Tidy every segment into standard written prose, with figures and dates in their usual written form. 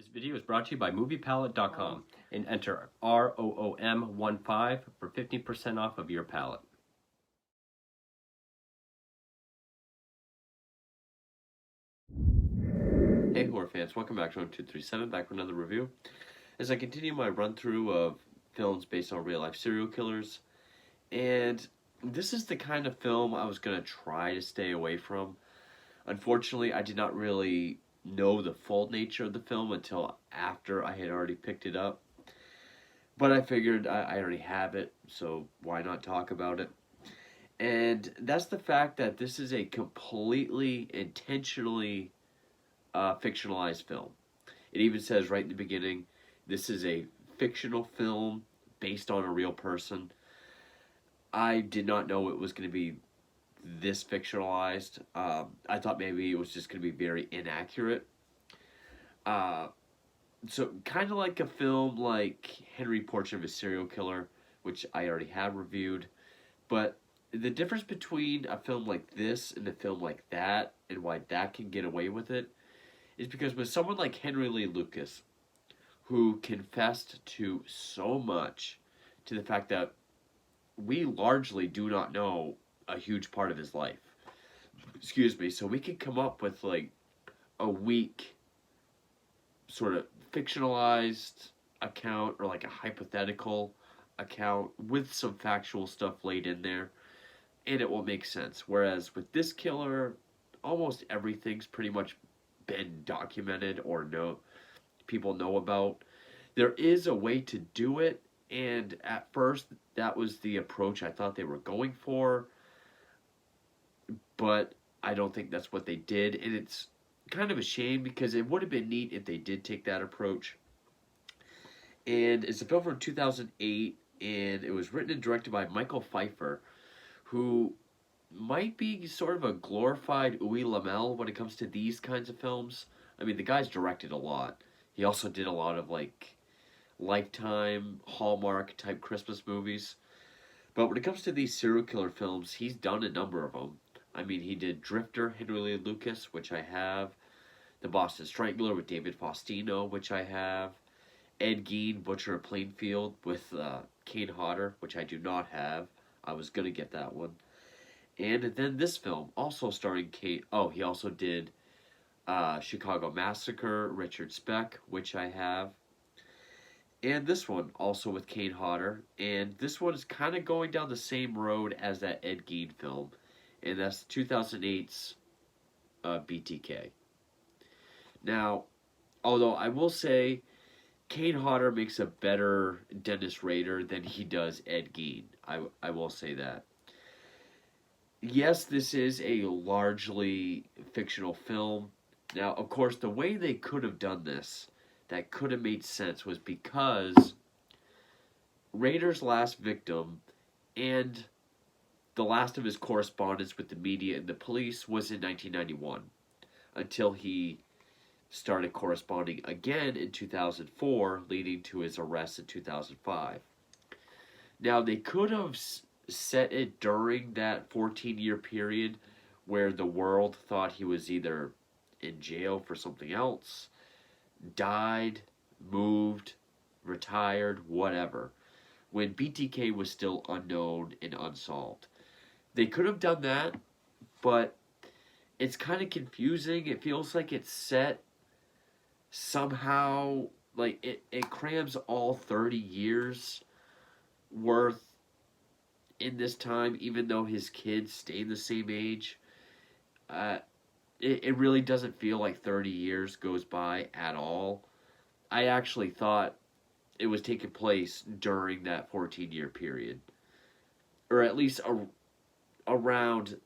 This video is brought to you by MoviePalette.com and enter ROOM15 for 15% off of your palette. Hey horror fans, welcome back to 1237, back with another review. As I continue my run through of films based on real life serial killers, and this is the kind of film I was going to try to stay away from. Unfortunately, I did not really know the full nature of the film until after I had already picked it up. But I figured I already have it, so why not talk about it? And that's the fact that this is a completely, intentionally fictionalized film. It even says right in the beginning, this is a fictional film based on a real person. I did not know it was going to be this fictionalized. I thought maybe it was just going to be very inaccurate. So kind of like a film like Henry Portrait of a Serial Killer, which I already have reviewed. But the difference between a film like this and a film like that, and why that can get away with it, is because with someone like Henry Lee Lucas, who confessed to so much, to the fact that we largely do not know a huge part of his life. Excuse me. So we could come up with like a weak sort of fictionalized account or like a hypothetical account with some factual stuff laid in there, and it will make sense. Whereas with this killer, almost everything's pretty much been documented or people know about. There is a way to do it, and at first that was the approach I thought they were going for, but I don't think that's what they did, and it's kind of a shame because it would have been neat if they did take that approach. And it's a film from 2008, and it was written and directed by Michael Pfeiffer, who might be sort of a glorified Uwe Lamel when it comes to these kinds of films. I mean, the guy's directed a lot. He also did a lot of like Lifetime, Hallmark type Christmas movies. But when it comes to these serial killer films, he's done a number of them. I mean, he did Drifter, Henry Lee Lucas, which I have. The Boston Strangler with David Faustino, which I have. Ed Gein, Butcher of Plainfield with Kane Hodder, which I do not have. I was going to get that one. And then this film, also starring Kate. Oh, he also did Chicago Massacre, Richard Speck, which I have. And this one, also with Kane Hodder. And this one is kind of going down the same road as that Ed Gein film. And that's 2008's B.T.K. Now, although I will say, Kane Hodder makes a better Dennis Rader than he does Ed Gein. I will say that. Yes, this is a largely fictional film. Now, of course, the way they could have done this, that could have made sense, was because Rader's last victim and the last of his correspondence with the media and the police was in 1991, until he started corresponding again in 2004, leading to his arrest in 2005. Now, they could have set it during that 14-year period where the world thought he was either in jail for something else, died, moved, retired, whatever, when BTK was still unknown and unsolved. They could have done that, but it's kind of confusing. It feels like it's set somehow, like it crams all 30 years worth in this time, even though his kids stay the same age. It really doesn't feel like 30 years goes by at all. I actually thought it was taking place during that 14-year period, or at least around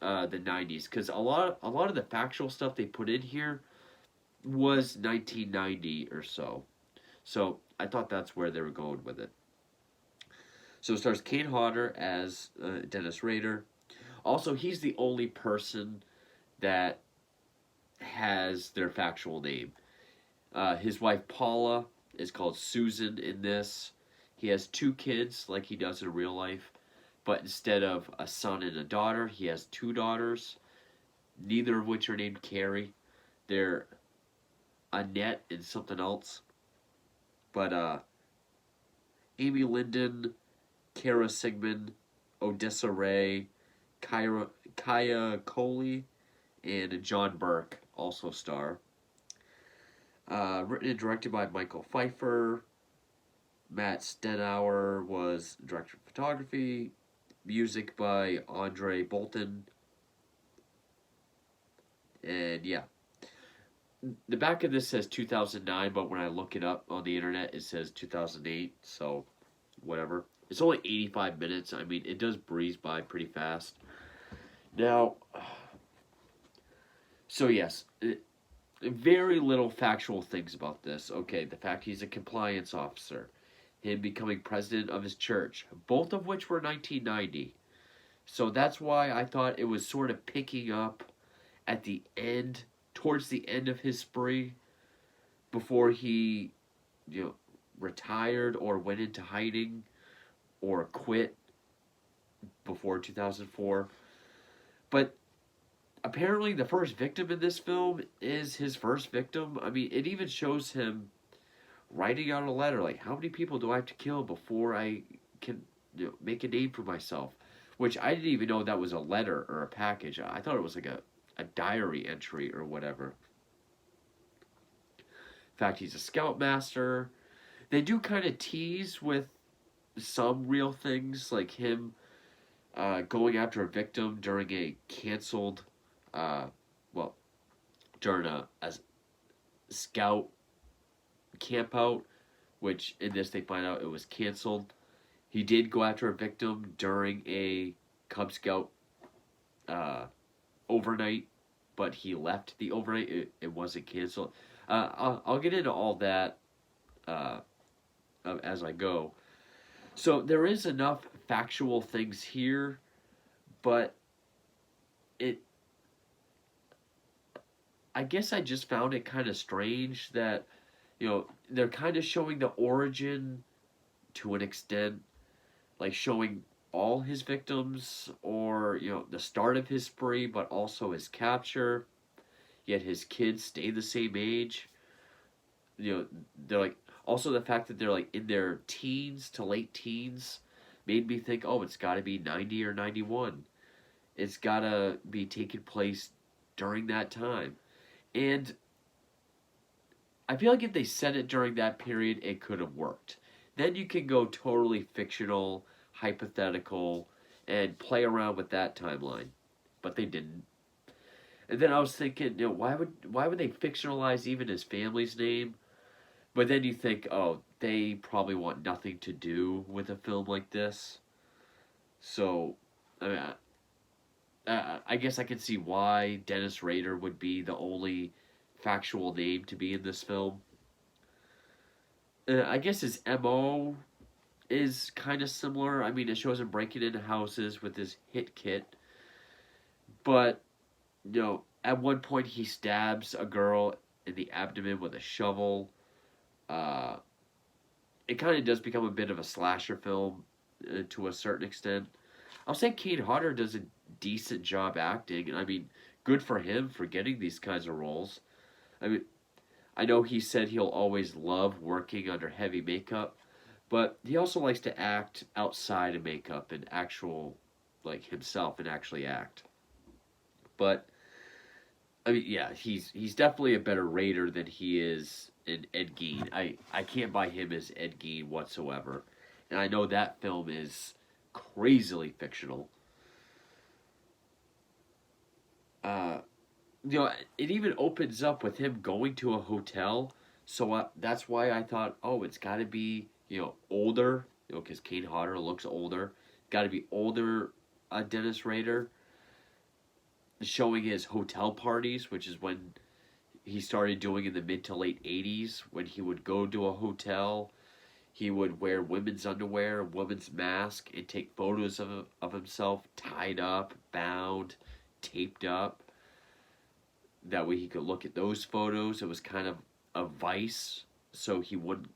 the 90s, because a lot of the factual stuff they put in here was 1990 or so. So I thought that's where they were going with it. So it stars Kane Hodder as Dennis Rader. Also, he's the only person that has their factual name. His wife Paula is called Susan in this. He has 2 kids like he does in real life, but instead of a son and a daughter, he has 2 daughters, neither of which are named Carrie. They're Annette in something else. But Amy Linden, Kara Sigmund, Odessa Ray, Kaya Coley, and John Burke also star. Written and directed by Michael Pfeiffer. Matt Stenauer was director of photography. Music by Andre Bolton. And yeah, the back of this says 2009, but when I look it up on the internet, it says 2008. So, whatever. It's only 85 minutes. I mean, it does breeze by pretty fast. Now, so yes, very little factual things about this. Okay, the fact he's a compliance officer, him becoming president of his church, both of which were 1990. So that's why I thought it was sort of picking up at the end, towards the end of his spree, before he, retired or went into hiding or quit before 2004. But apparently the first victim in this film is his first victim. I mean, it even shows him writing out a letter like, how many people do I have to kill before I can make a name for myself? Which I didn't even know that was a letter or a package. I thought it was like a diary entry or whatever. In fact, he's a scoutmaster. They do kind of tease with some real things, like him going after a victim during a canceled, well, during a scout campout, which in this they find out it was canceled. He did go after a victim during a Cub Scout overnight, but he left the overnight. It wasn't canceled. I'll get into all that as I go. So there is enough factual things here, but it. I guess I just found it kind of strange that, they're kind of showing the origin to an extent, like showing all his victims or, the start of his spree, but also his capture. Yet his kids stay the same age. They're like, also the fact that they're like in their teens to late teens made me think, oh, it's got to be 90 or 91. It's got to be taking place during that time. And I feel like if they said it during that period, it could have worked. Then you can go totally fictional, hypothetical, and play around with that timeline. But they didn't. And then I was thinking, why would they fictionalize even his family's name? But then you think, oh, they probably want nothing to do with a film like this. So, I mean, I guess I can see why Dennis Rader would be the only factual name to be in this film. I guess his MO is kind of similar. I mean, it shows him breaking into houses with his hit kit. But, at one point he stabs a girl in the abdomen with a shovel. It kind of does become a bit of a slasher film to a certain extent. I'll say Kane Hodder does a decent job acting, and I mean, good for him for getting these kinds of roles. I mean, I know he said he'll always love working under heavy makeup, but he also likes to act outside of makeup and actual, like himself, and actually act. But I mean, yeah, he's definitely a better Raider than he is in Ed Gein. I can't buy him as Ed Gein whatsoever, and I know that film is crazily fictional. Uh, it even opens up with him going to a hotel. So that's why I thought, oh, it's got to be, older, because Kane Hodder looks older. Got to be older Dennis Rader. Showing his hotel parties, which is when he started doing in the mid to late 80s, when he would go to a hotel. He would wear women's underwear, a woman's mask, and take photos of himself tied up, bound, taped up. That way he could look at those photos. It was kind of a vice, so he wouldn't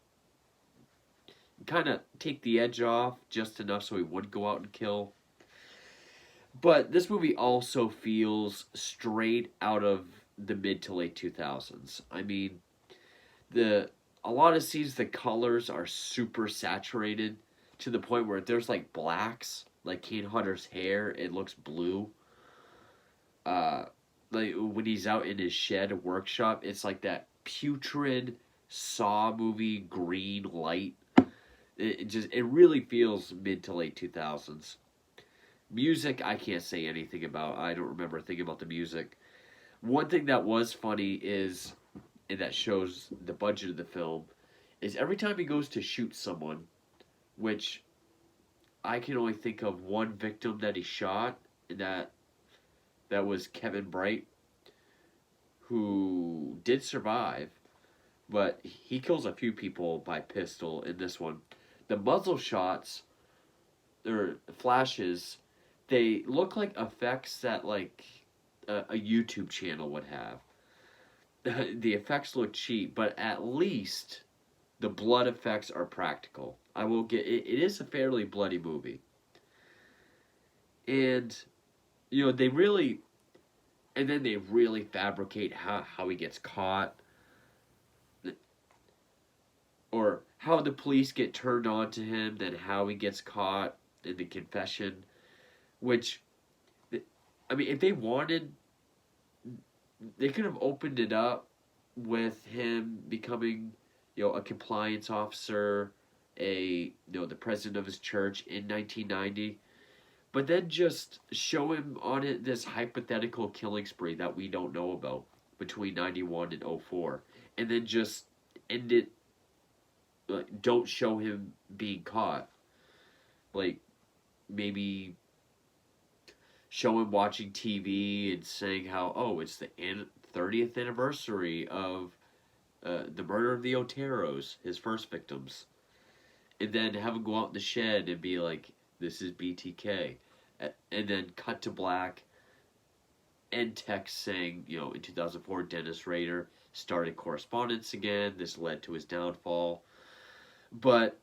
kind of take the edge off just enough so he would go out and kill. But this movie also feels straight out of the mid to late 2000s. I mean, A lot of scenes, the colors are super saturated to the point where there's like blacks, like Kane Hodder's hair, it looks blue. Uh, like when he's out in his shed workshop, it's like that putrid Saw movie green light. It really feels mid to late 2000s. Music, I can't say anything about. I don't remember a thing about the music. One thing that was funny is, and that shows the budget of the film, is every time he goes to shoot someone, which I can only think of one victim that he shot, and that was Kevin Bright, who did survive, but he kills a few people by pistol in this one. The muzzle shots, or flashes, they look like effects that like a YouTube channel would have. The effects look cheap, but at least the blood effects are practical. I will get it. It is a fairly bloody movie, and they really, and then they really fabricate how he gets caught, or how the police get turned on to him, then how he gets caught in the confession. Which, I mean, if they wanted, they could have opened it up with him becoming, a compliance officer, the president of his church in 1990, but then just show him on this hypothetical killing spree that we don't know about between 91 and '04, and then just end it. Like, don't show him being caught. Like, maybe show him watching TV and saying how, it's the 30th anniversary of the murder of the Oteros, his first victims. And then have him go out in the shed and be like, this is B.T.K. And then cut to black and text saying, in 2004, Dennis Rader started correspondence again. This led to his downfall. But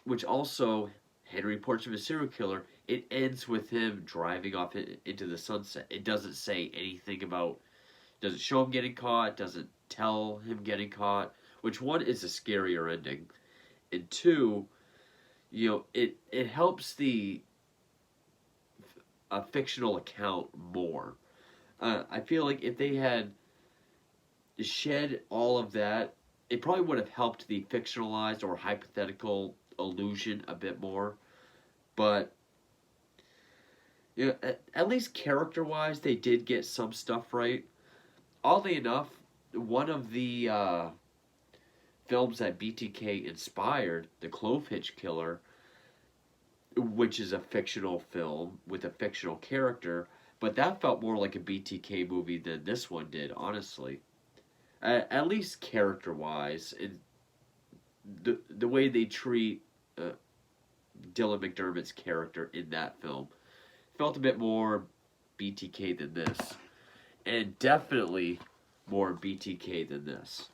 which also, Henry Portrait of a Serial Killer, it ends with him driving off into the sunset. It doesn't say anything about, doesn't show him getting caught, doesn't tell him getting caught, which one is a scarier ending. And two, it helps a fictional account more. I feel like if they had shed all of that, it probably would have helped the fictionalized or hypothetical illusion a bit more. But at least character-wise, they did get some stuff right. Oddly enough, one of the films that B.T.K. inspired, The Clove Hitch Killer, which is a fictional film with a fictional character, but that felt more like a B.T.K. movie than this one did, honestly. At least character-wise, and the way they treat Dylan McDermott's character in that film felt a bit more B.T.K. than this, and definitely more B.T.K. than this.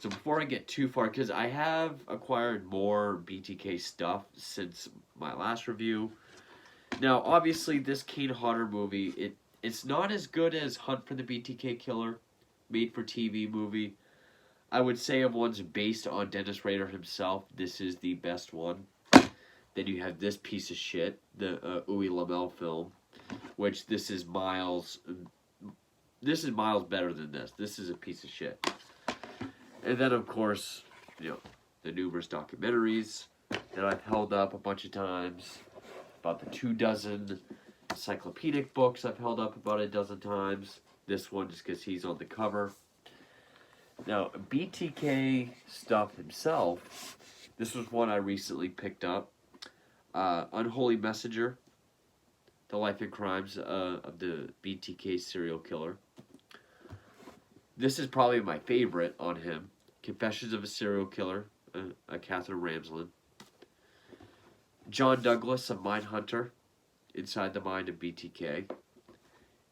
So before I get too far, because I have acquired more B.T.K. stuff since my last review. Now, obviously, this Kane Hodder movie, it's not as good as Hunt for the B.T.K. Killer, made-for-TV movie. I would say of ones based on Dennis Rader himself, this is the best one. Then you have this piece of shit, the Uwe Lamel film, which this is miles better than this. This is a piece of shit. And then, of course, the numerous documentaries that I've held up a bunch of times. About the 24 encyclopedic books I've held up about a dozen times. This one just because he's on the cover. Now, B.T.K. stuff himself, this was one I recently picked up. Unholy Messenger, The Life and Crimes of the B.T.K. Serial Killer. This is probably my favorite on him. Confessions of a Serial Killer, Catherine Ramsland. John Douglas of Mindhunter, Inside the Mind of B.T.K.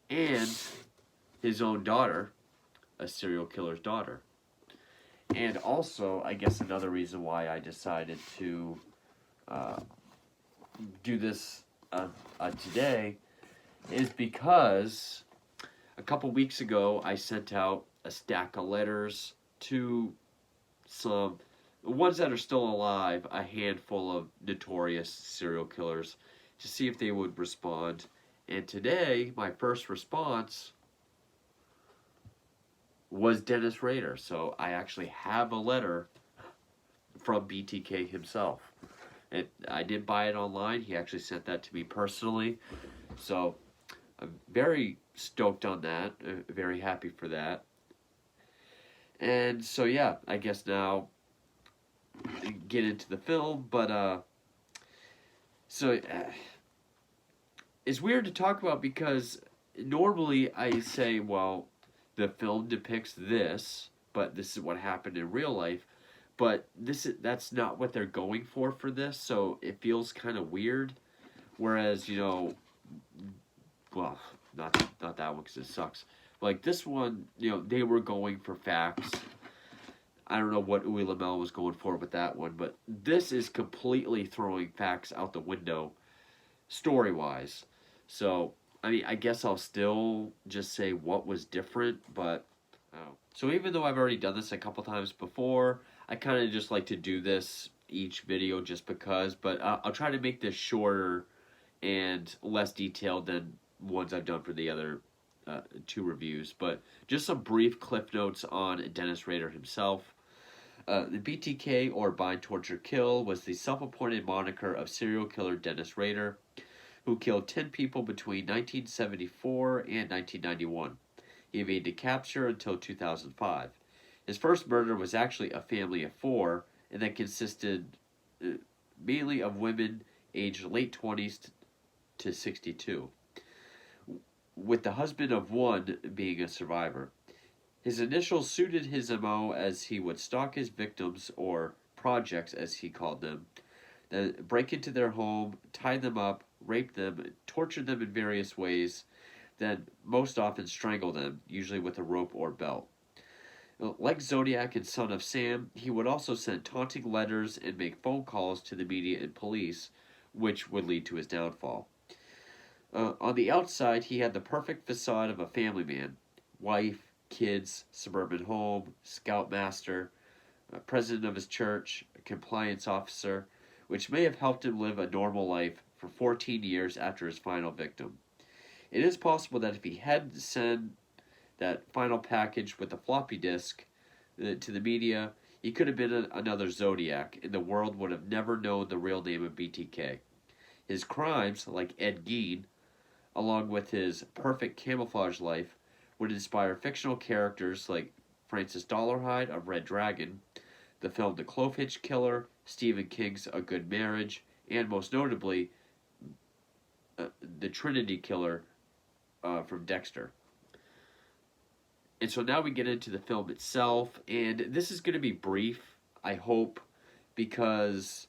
And his own daughter, a serial killer's daughter. And also, I guess another reason why I decided to do this today is because a couple weeks ago I sent out a stack of letters to some ones that are still alive, a handful of notorious serial killers, to see if they would respond. And today, my first response was Dennis Rader. So I actually have a letter from B.T.K. himself. I did buy it online. He actually sent that to me personally. So I'm very stoked on that. Very happy for that. And so yeah, I guess now get into the film. But so it's weird to talk about because normally I say, well, the film depicts this, but this is what happened in real life. But that's not what they're going for this, so it feels kind of weird. Whereas, well, not that one because it sucks. Like this one, they were going for facts. I don't know what Uwe Lamel was going for with that one, but this is completely throwing facts out the window, story wise. So, I mean, I guess I'll still just say what was different, but so even though I've already done this a couple times before, I kind of just like to do this each video just because, but I'll try to make this shorter and less detailed than ones I've done for the other two reviews. But just some brief cliff notes on Dennis Rader himself. The B.T.K. or Bind, Torture, Kill was the self-appointed moniker of serial killer Dennis Rader, who killed 10 people between 1974 and 1991. He evaded capture until 2005. His first murder was actually a family of 4, and that consisted mainly of women aged late 20s to 62, with the husband of one being a survivor. His initials suited his MO, as he would stalk his victims, or projects as he called them, then break into their home, tie them up, rape them, torture them in various ways, then most often strangle them, usually with a rope or belt. Like Zodiac and Son of Sam, he would also send taunting letters and make phone calls to the media and police, which would lead to his downfall. On the outside, he had the perfect facade of a family man: wife, kids, suburban home, scoutmaster, president of his church, a compliance officer, which may have helped him live a normal life for 14 years after his final victim. It is possible that if he had sent that final package with the floppy disk to the media, he could have been another Zodiac, and the world would have never known the real name of BTK. His crimes, like Ed Gein, along with his perfect camouflage life, would inspire fictional characters like Francis Dollarhide of Red Dragon, the film The Clovehitch Killer, Stephen King's A Good Marriage, and most notably, the Trinity Killer from Dexter. And so now we get into the film itself, and this is going to be brief, I hope, because,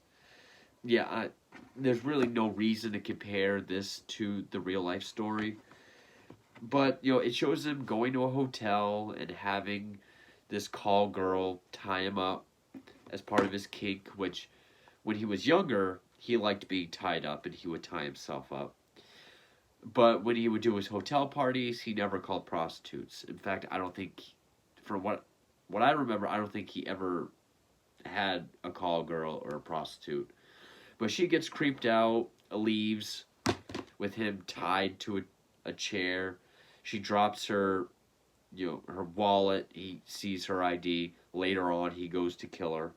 there's really no reason to compare this to the real life story. But, it shows him going to a hotel and having this call girl tie him up as part of his kink, which, when he was younger, he liked being tied up and he would tie himself up. But when he would do his hotel parties, he never called prostitutes. In fact, I don't think, from what I remember, I don't think he ever had a call girl or a prostitute. But she gets creeped out, leaves with him tied to a chair. She drops her, her wallet. He sees her ID. Later on, he goes to kill her.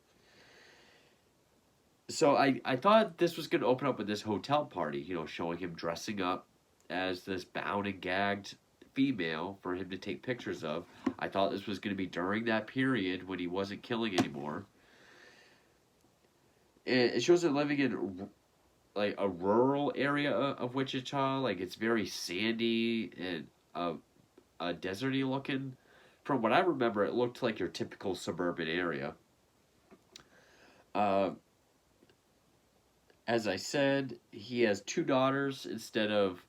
So I thought this was going to open up with this hotel party, showing him dressing up as this bound and gagged female for him to take pictures of. I thought this was going to be during that period when he wasn't killing anymore. And it shows him living in like a rural area of Wichita. Like, it's very sandy and deserty looking. From what I remember, it looked like your typical suburban area. As I said, he has 2 daughters instead of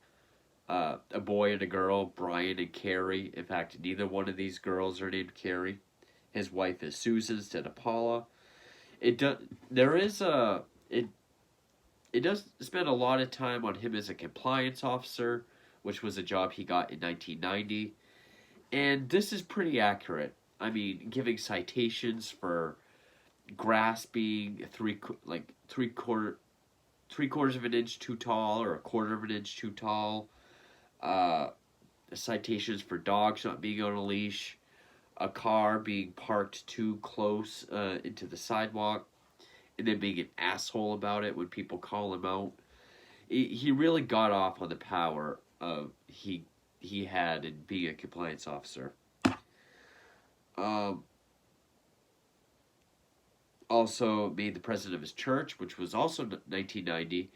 a boy and a girl, Brian and Carrie. In fact, neither one of these girls are named Carrie. His wife is Susan instead of Paula. It does spend a lot of time on him as a compliance officer, which was a job he got in 1990. And this is pretty accurate. I mean, giving citations for grass being three quarters of an inch too tall or a quarter of an inch too tall. Uh, Citations for dogs not being on a leash, a car being parked too close into the sidewalk, and then being an asshole about it when people call him out. He really got off on the power of he had in being a compliance officer. Um, Also made the president of his church, which was also 1990,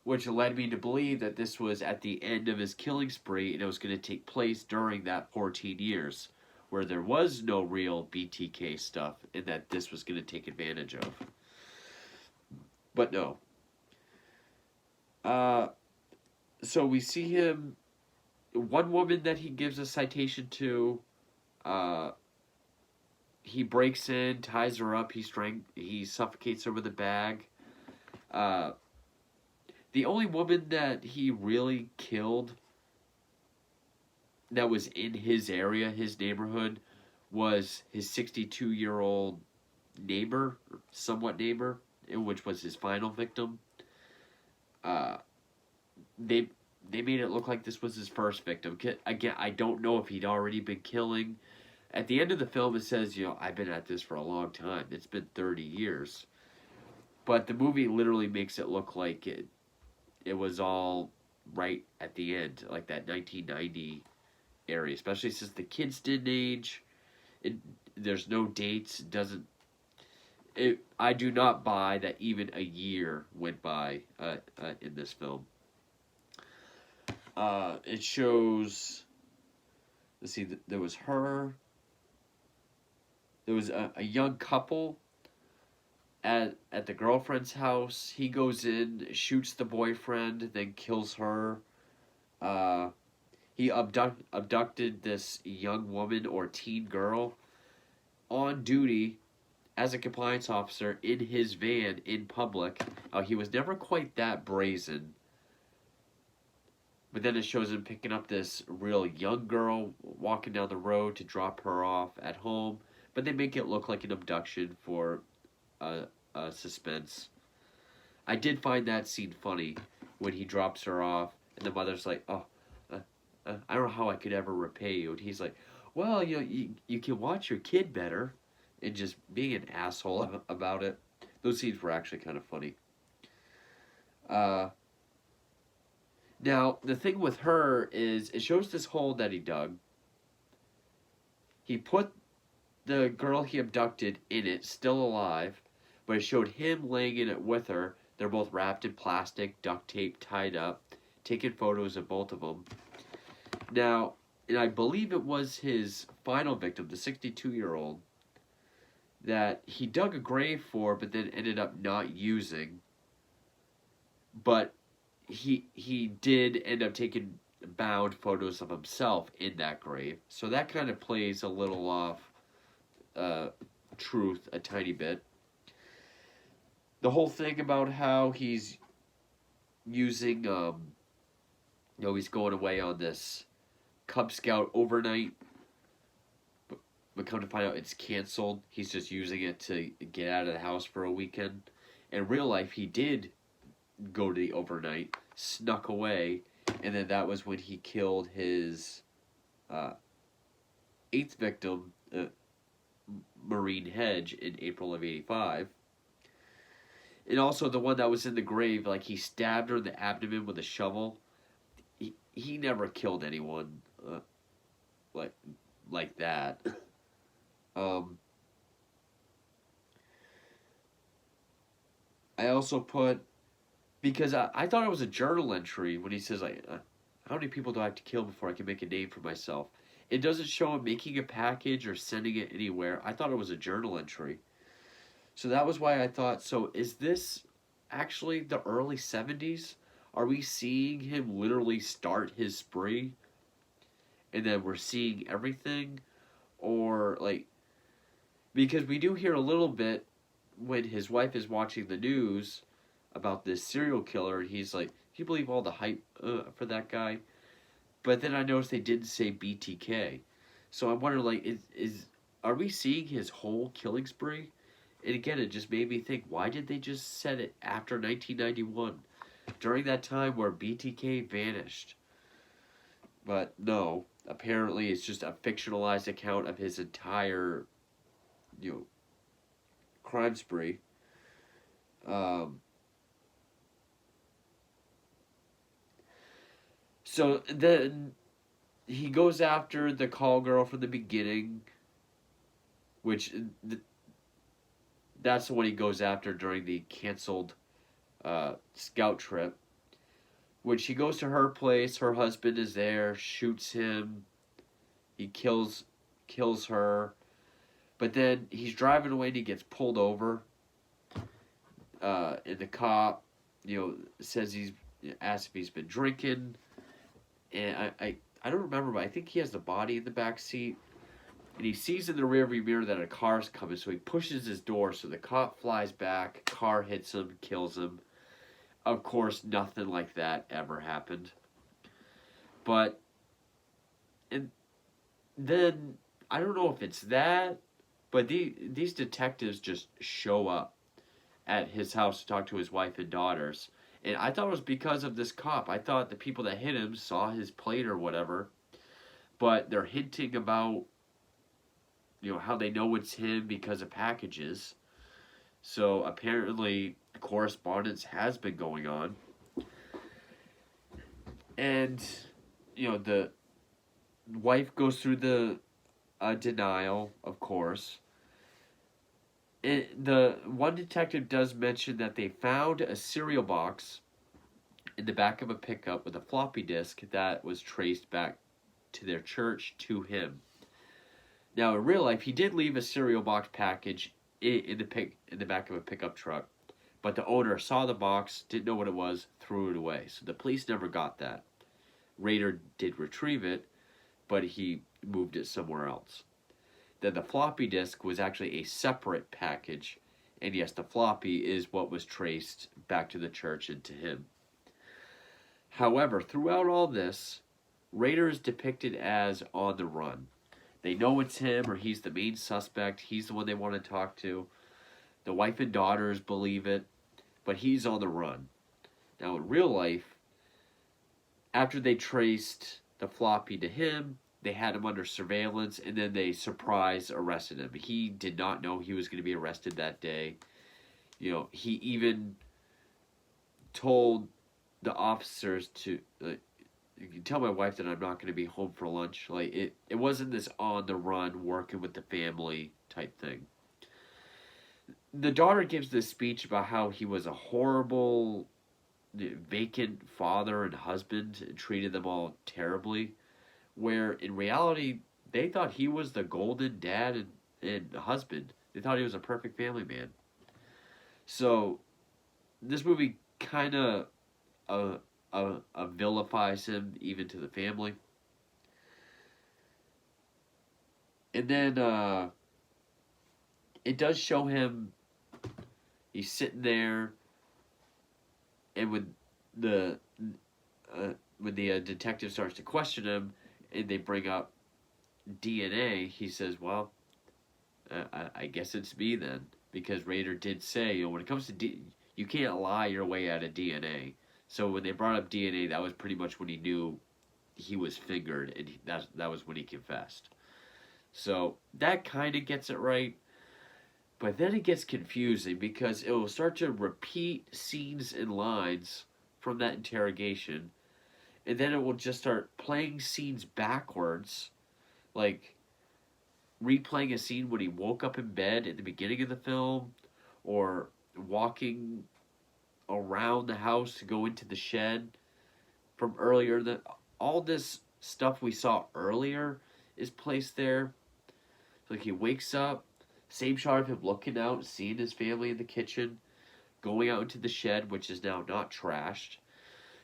which led me to believe that this was at the end of his killing spree and it was going to take place during that 14 years where there was no real BTK stuff and that this was going to take advantage of. But no. Uh, so we see him, one woman that he gives a citation to, uh, he breaks in, ties her up, he suffocates her with a bag. Uh, the only woman that he really killed that was in his area, his neighborhood, was his 62-year-old neighbor, somewhat neighbor, which was his final victim. Uh, they they made it look like this was his first victim. Again, I don't know if he'd already been killing. At the end of the film, it says, I've been at this for a long time. It's been 30 years. But the movie literally makes it look like it was all right at the end, like that 1990 area, especially since the kids didn't age. It, there's no dates. I do not buy that even a year went by in this film. It shows. Let's see. There was her. There was a young couple at the girlfriend's house. He goes in, shoots the boyfriend, then kills her. He abducted this young woman or teen girl on duty as a compliance officer in his van in public. He was never quite that brazen. But then it shows him picking up this real young girl, walking down the road to drop her off at home. But they make it look like an abduction for suspense. I did find that scene funny when he drops her off, and the mother's like, "Oh, I don't know how I could ever repay you." And he's like, "Well, you can watch your kid better," and just being an asshole about it. Those scenes were actually kind of funny. Uh, Now, the thing with her is it shows this hole that he dug. He put the girl he abducted in it, still alive, but it showed him laying in it with her. They're both wrapped in plastic, duct tape, tied up, taking photos of both of them. Now, and I believe it was his final victim, the 62-year-old, that he dug a grave for, but then ended up not using. But he did end up taking bound photos of himself in that grave. So that kind of plays a little off truth a tiny bit. The whole thing about how he's using, he's going away on this Cub Scout overnight, but come to find out it's canceled. He's just using it to get out of the house for a weekend. In real life, he did go to the overnight, snuck away, and then that was when he killed his eighth victim, Maureen Hedge, in April of '85. And also the one that was in the grave, like he stabbed her in the abdomen with a shovel. He never killed anyone like that. I also put, because I thought it was a journal entry when he says, like, how many people do I have to kill before I can make a name for myself? It doesn't show him making a package or sending it anywhere. I thought it was a journal entry. So that was why I thought, so is this actually the early 70s? Are we seeing him literally start his spree? And then we're seeing everything? Or, like, because we do hear a little bit when his wife is watching the news about this serial killer, and he's like, "Do you believe all the hype for that guy?" But then I noticed they didn't say BTK. So I wonder, like, are we seeing his whole killing spree? And again, it just made me think, why did they just set it after 1991, during that time where BTK vanished? But no, apparently it's just a fictionalized account of his entire, you know, crime spree. Um, so then he goes after the call girl from the beginning, which that's the one he goes after during the canceled scout trip. Which he goes to her place, her husband is there, shoots him, he kills her, but then he's driving away and he gets pulled over. And the cop, says he's asked if he's been drinking, and I don't remember, but I think he has the body in the back seat, and he sees in the rearview mirror that a car's coming, so he pushes his door, so the cop flies back, car hits him, kills him. Of course, nothing like that ever happened. But, and then, I don't know if it's that, but these detectives just show up at his house to talk to his wife and daughters. And I thought it was because of this cop. I thought the people that hit him saw his plate or whatever. But they're hinting about, how they know it's him because of packages. So apparently correspondence has been going on. And, the wife goes through the denial, of course. The one detective does mention that they found a cereal box in the back of a pickup with a floppy disk that was traced back to their church to him. Now, in real life, he did leave a cereal box package in the back of a pickup truck, but the owner saw the box, didn't know what it was, threw it away. So the police never got that. Rader did retrieve it, but he moved it somewhere else. Then the floppy disk was actually a separate package, and yes, the floppy is what was traced back to the church and to him. However, throughout all this, Rader is depicted as on the run. They know it's him, or he's the main suspect. He's the one they want to talk to. The wife and daughters believe it, but he's on the run. Now, in real life, after they traced the floppy to him, they had him under surveillance, and then they surprise arrested him. He did not know he was going to be arrested that day. He even told the officers to, you can tell my wife that I'm not going to be home for lunch. Like, it wasn't this on the run, working with the family type thing. The daughter gives this speech about how he was a horrible, vacant father and husband and treated them all terribly, where in reality, they thought he was the golden dad and husband. They thought he was a perfect family man. So, this movie kind of vilifies him even to the family. And then it does show him, he's sitting there, and when the detective starts to question him, and they bring up DNA, he says, well, I guess it's me then. Because Rader did say, when it comes to you can't lie your way out of DNA. So when they brought up DNA, that was pretty much when he knew he was fingered, and that was when he confessed. So that kind of gets it right. But then it gets confusing because it will start to repeat scenes and lines from that interrogation, and then it will just start playing scenes backwards, like replaying a scene when he woke up in bed at the beginning of the film, or walking around the house to go into the shed from earlier. All this stuff we saw earlier is placed there. Like, he wakes up, same shot of him looking out, seeing his family in the kitchen, going out into the shed, which is now not trashed.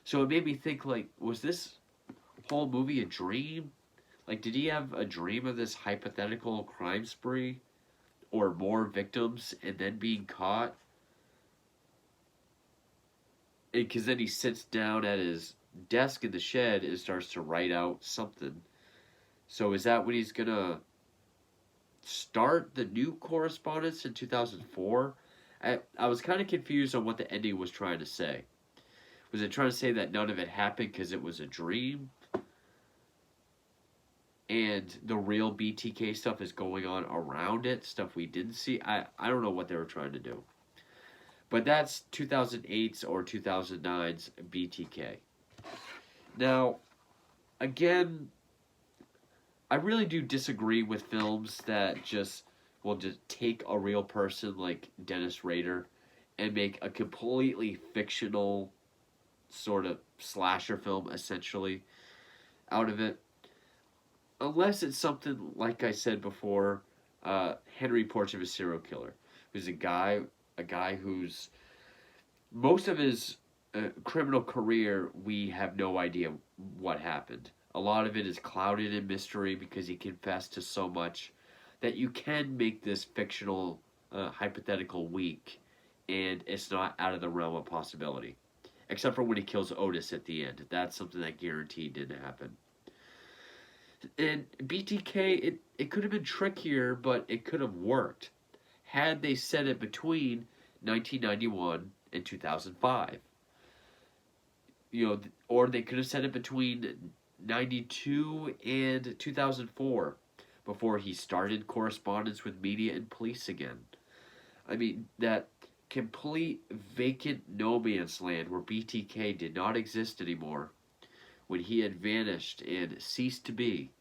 So it made me think, like, was this whole movie a dream? Like, did he have a dream of this hypothetical crime spree? Or more victims and then being caught? Because then he sits down at his desk in the shed and starts to write out something. So is that when he's gonna start the new correspondence in 2004? I was kind of confused on what the ending was trying to say. Was it trying to say that none of it happened because it was a dream? And the real BTK stuff is going on around it, stuff we didn't see. I don't know what they were trying to do. But that's 2008's or 2009's BTK. Now, again, I really do disagree with films that just will just take a real person like Dennis Rader and make a completely fictional sort of slasher film essentially out of it. Unless it's something like I said before, Henry Portrait of a Serial Killer, who's a guy who's most of his criminal career we have no idea what happened. A lot of it is clouded in mystery because he confessed to so much that you can make this fictional hypothetical weak, and it's not out of the realm of possibility. Except for when he kills Otis at the end. That's something that guaranteed didn't happen. And BTK, it could have been trickier, but it could have worked had they set it between 1991 and 2005. You know, or they could have set it between 92 and 2004 before he started correspondence with media and police again. I mean, that complete vacant no man's land where BTK did not exist anymore, when he had vanished and ceased to be.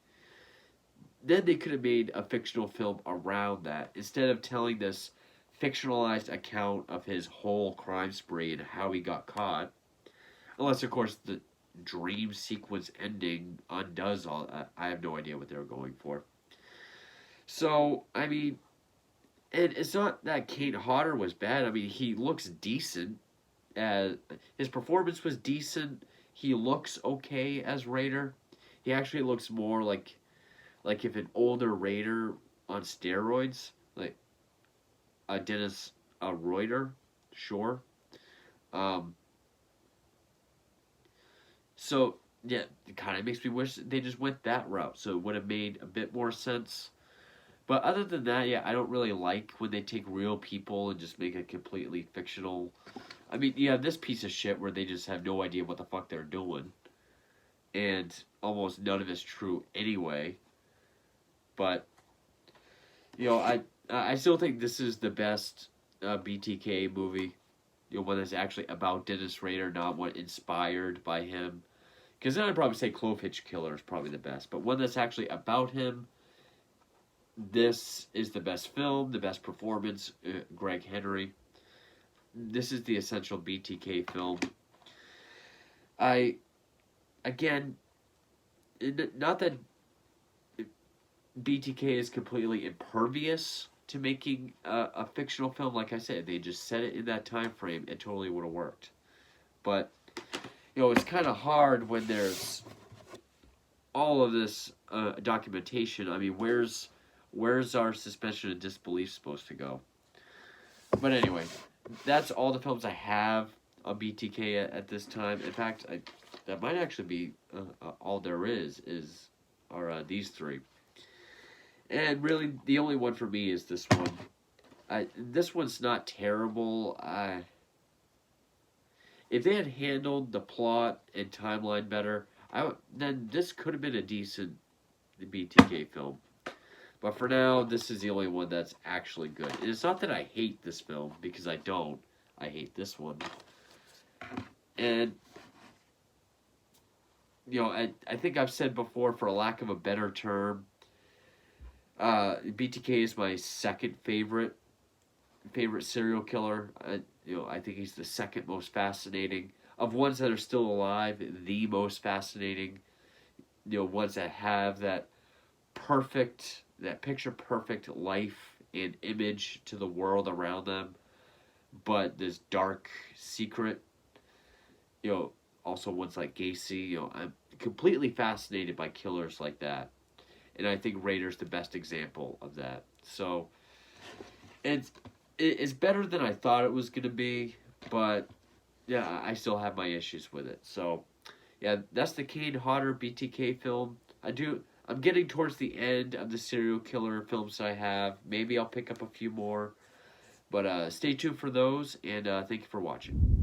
Then they could have made a fictional film around that instead of telling this fictionalized account of his whole crime spree and how he got caught. Unless, of course, the dream sequence ending undoes all that. I have no idea what they were going for. So, I mean, and it's not that Kate Hodder was bad. I mean, he looks decent. His performance was decent. He looks okay as Raider. He actually looks more like if an older Raider on steroids, like a Dennis Reuter, sure. Um, so yeah, it kind of makes me wish they just went that route. So it would have made a bit more sense. But other than that, yeah, I don't really like when they take real people and just make it completely fictional. I mean, yeah, this piece of shit where they just have no idea what the fuck they're doing, and almost none of it's true anyway. But I still think this is the best BTK movie. One that's actually about Dennis Rader, not one inspired by him. Because then I'd probably say Clove Hitch Killer is probably the best. But one that's actually about him, this is the best film, the best performance, Greg Henry. This is the essential BTK film. Again, not that BTK is completely impervious to making a fictional film. Like I said, they just set it in that time frame, it totally would have worked. But it's kind of hard when there's all of this documentation. I mean, where's our suspension of disbelief supposed to go? But anyway, that's all the films I have on BTK at this time. In fact, that might actually be all there are these three. And really, the only one for me is this one. This one's not terrible. If they had handled the plot and timeline better, then this could have been a decent BTK film. But for now, this is the only one that's actually good. And it's not that I hate this film, because I don't. I hate this one. And, I think I've said before, for a lack of a better term, BTK is my second favorite serial killer. I think he's the second most fascinating. Of ones that are still alive, the most fascinating. Ones that have that picture perfect life and image to the world around them, but this dark secret. Also ones like Gacy. I'm completely fascinated by killers like that. And I think Rader's the best example of that. So, it's better than I thought it was going to be, but yeah, I still have my issues with it. So, yeah, that's the Kane Hodder BTK film. I'm getting towards the end of the serial killer films I have. Maybe I'll pick up a few more. But stay tuned for those, and thank you for watching.